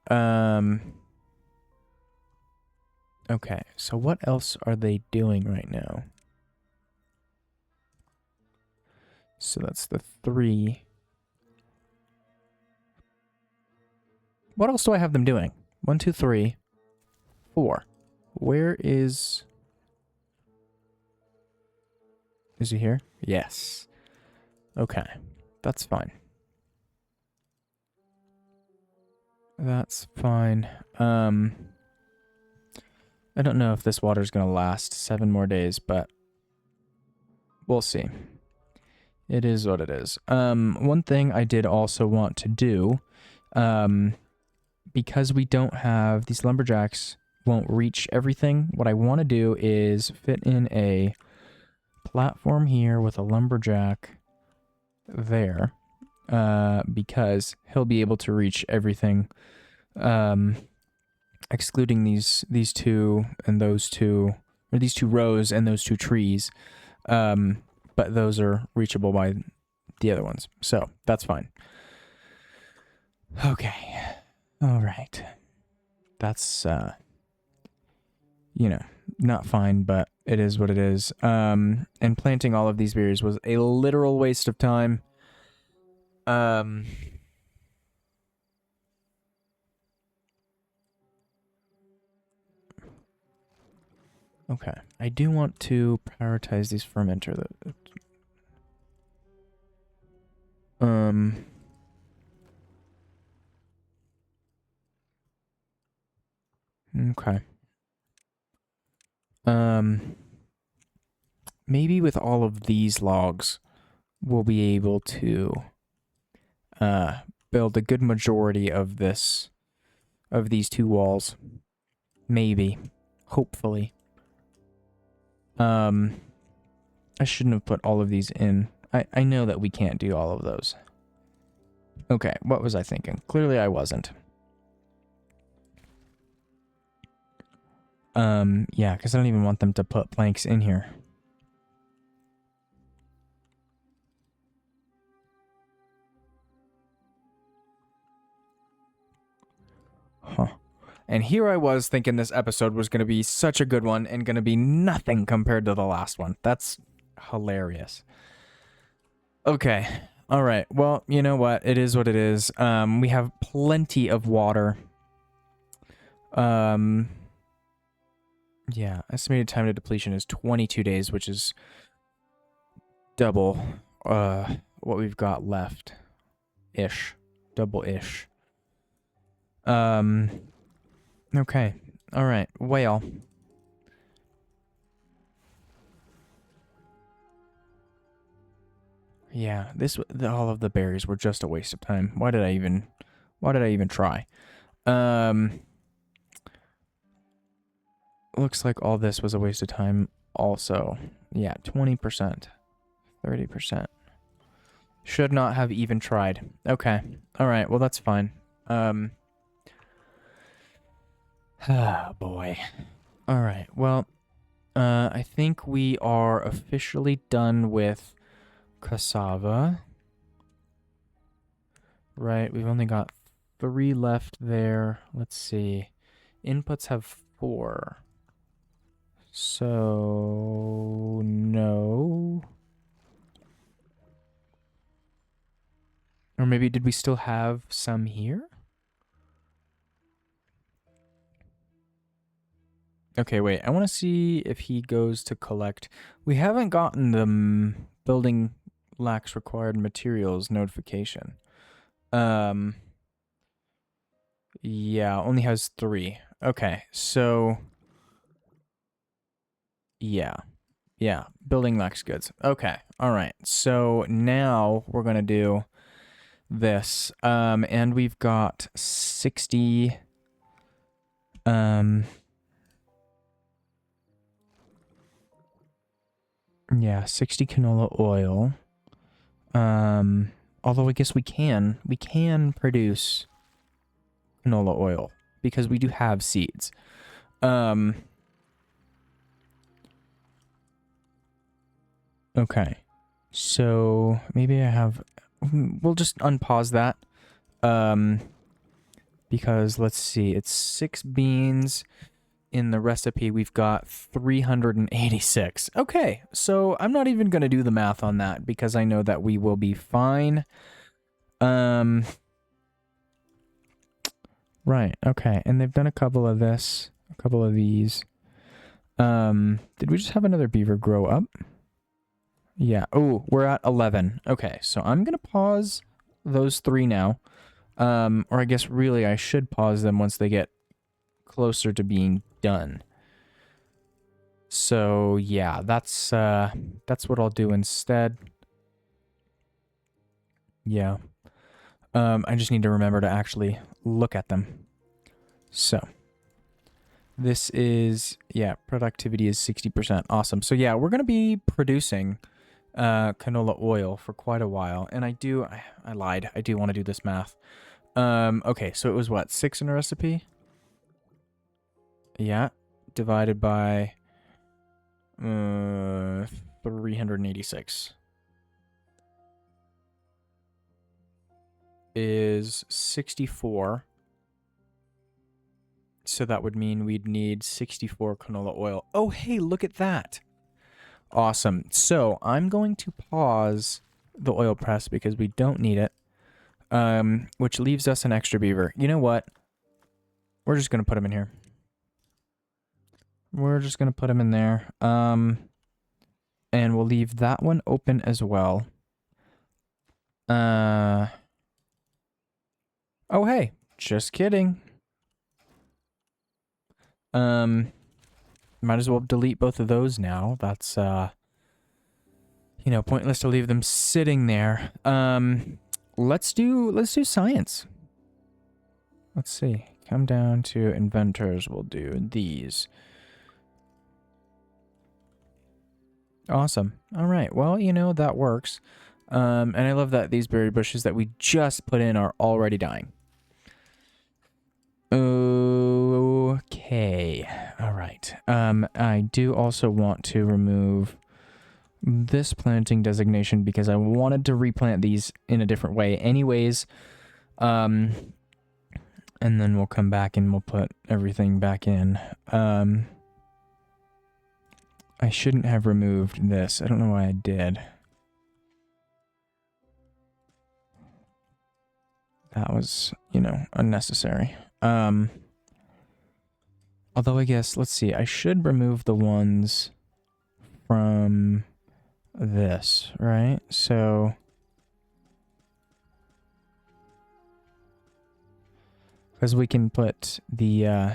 Okay, so what else are they doing right now? So that's the 3. What else do I have them doing? 1, 2, 3, 4. Where is... Is he here? Yes. Okay. That's fine. That's fine. I don't know if this water's gonna last 7 more days, but we'll see. It is what it is. One thing I did also want to do, because we don't have... These lumberjacks won't reach everything. What I want to do is fit in a platform here with a lumberjack there, because he'll be able to reach everything, excluding these 2 and those 2, or these 2 rows and those 2 trees, but those are reachable by the other ones, so that's fine. Okay, all right, that's you know, not fine, but it is what it is. And planting all of these berries was a literal waste of time. Okay, I do want to prioritize these fermenter. Okay. Maybe with all of these logs, we'll be able to build a good majority of these 2 walls. Maybe. Hopefully. I shouldn't have put all of these in. I know that we can't do all of those. Okay, what was I thinking? Clearly I wasn't. Yeah, because I don't even want them to put planks in here. Huh. And here I was thinking this episode was going to be such a good one and going to be nothing compared to the last one. That's hilarious. Okay. All right. Well, you know what? It is what it is. We have plenty of water. Yeah, estimated time to depletion is 22 days, which is double what we've got left. Ish. Double-ish. Okay. All right. Whale. Yeah, all of the berries were just a waste of time. Why did I even try? Looks like all this was a waste of time also. Yeah, 20%. 30%. Should not have even tried. Okay. All right. Well, that's fine. Ah, boy. All right. Well, I think we are officially done with cassava. Right. We've only got 3 left there. Let's see. Inputs have 4. So, no. Or maybe did we still have some here? Okay, wait. I want to see if he goes to collect. We haven't gotten the building lacks required materials notification. Yeah, only has 3. Okay, so... Yeah. Yeah, building lacks goods. Okay, all right. So now we're going to do this. And we've got 60... Yeah, 60 canola oil. Although I guess we can produce canola oil because we do have seeds. Okay. So maybe we'll just unpause that. Because let's see, it's 6 beans. In the recipe, we've got 386. Okay, so I'm not even going to do the math on that because I know that we will be fine. Right, okay, and they've done a couple of these. Did we just have another beaver grow up? Yeah, oh, we're at 11. Okay, so I'm going to pause those 3 now. Or I guess really I should pause them once they get closer to being done. So yeah, that's what I'll do instead. Yeah. I just need to remember to actually look at them. So this is, yeah, productivity is 60%. Awesome. So yeah, we're going to be producing canola oil for quite a while. And I lied. I do want to do this math. Okay, so it was what, 6 in a recipe? Yeah, divided by 386 is 64. So that would mean we'd need 64 canola oil. Oh, hey, look at that. Awesome. So I'm going to pause the oil press because we don't need it, which leaves us an extra beaver. You know what? We're just going to put him in here. We're just going to put him in there. And we'll leave that one open as well. Oh, hey, just kidding. Might as well delete both of those now. That's, pointless to leave them sitting there. Let's do science. Let's see. Come down to inventors. We'll do these. Awesome. All right. Well, that works. And I love that these berry bushes that we just put in are already dying. Okay. All right. I do also want to remove this planting designation because I wanted to replant these in a different way anyways. And then we'll come back and we'll put everything back in. I shouldn't have removed this. I don't know why I did. That was, unnecessary. Although I guess, let's see, I should remove the ones from this, right? So, because we can put the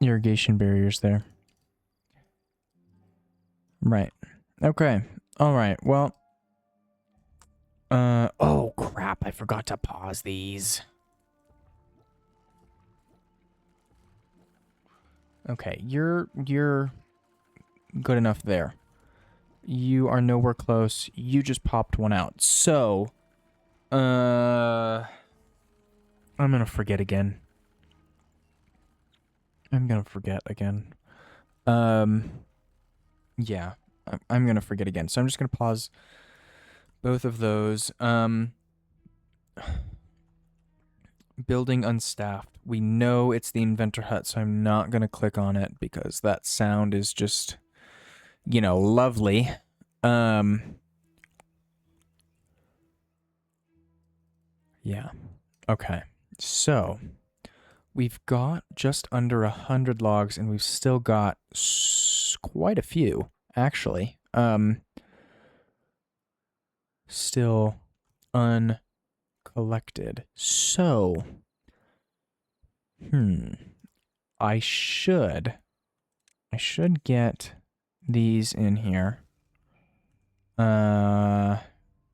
irrigation barriers there. Right. Okay. All right. Well, oh crap, I forgot to pause these. Okay, you're good enough there. You are nowhere close. You just popped one out. So, I'm gonna forget again. Yeah, I'm gonna forget again. So I'm just gonna pause both of those. Building unstaffed. We know it's the inventor hut, so I'm not gonna click on it because that sound is just, lovely. Yeah. Okay. So we've got just under 100 logs, and we've still got quite a few, actually. Still uncollected. So, I should get these in here. And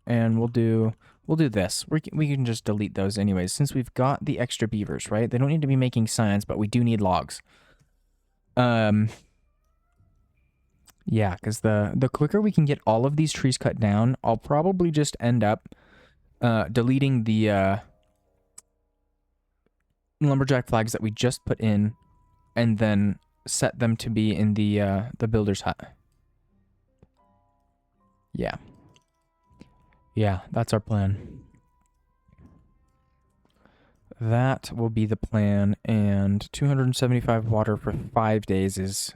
we'll do we'll do this. We can just delete those anyways, since we've got the extra beavers, right? They don't need to be making signs, but we do need logs. Yeah, because the quicker we can get all of these trees cut down, I'll probably just end up deleting the lumberjack flags that we just put in, and then set them to be in the builder's hut. Yeah. Yeah, that's our plan. That will be the plan, and 275 water for 5 days is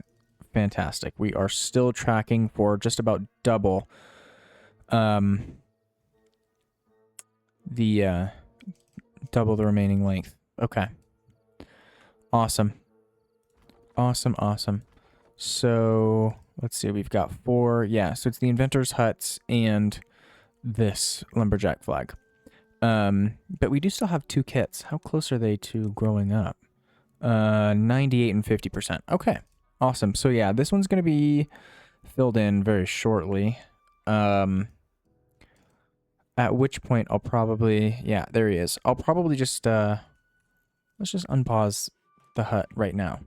fantastic. We are still tracking for just about double the double the remaining length. Okay. Awesome. Awesome. So, let's see, we've got 4. Yeah, so it's the inventor's huts and this lumberjack flag. But we do still have 2 kits. How close are they to growing up? 98 and 50%. Okay. Awesome. So yeah, this one's going to be filled in very shortly. At which point I'll probably, yeah, there he is. I'll probably just, let's just unpause the hut right now.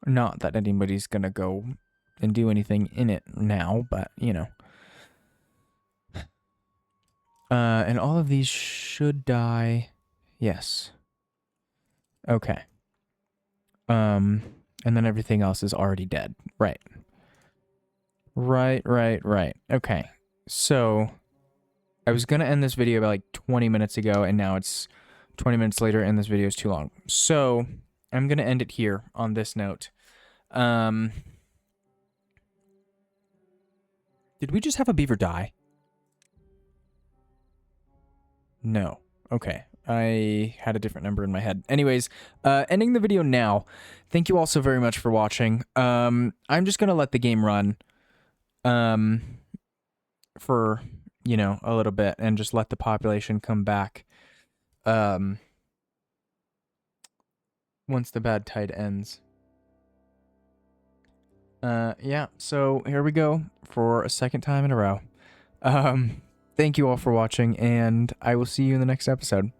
Not that anybody's going to go and do anything in it now, but, you know. And all of these should die. Yes. Okay. And then everything else is already dead. Right. Right. Okay. So, I was going to end this video about like 20 minutes ago, and now it's 20 minutes later, and this video is too long. So, I'm going to end it here on this note. Did we just have a beaver die? No. Okay. I had a different number in my head. Anyways, ending the video now. Thank you all so very much for watching. I'm just going to let the game run for, you know, a little bit, and just let the population come back once the bad tide ends. Yeah, so here we go for a second time in a row. Thank you all for watching, and I will see you in the next episode.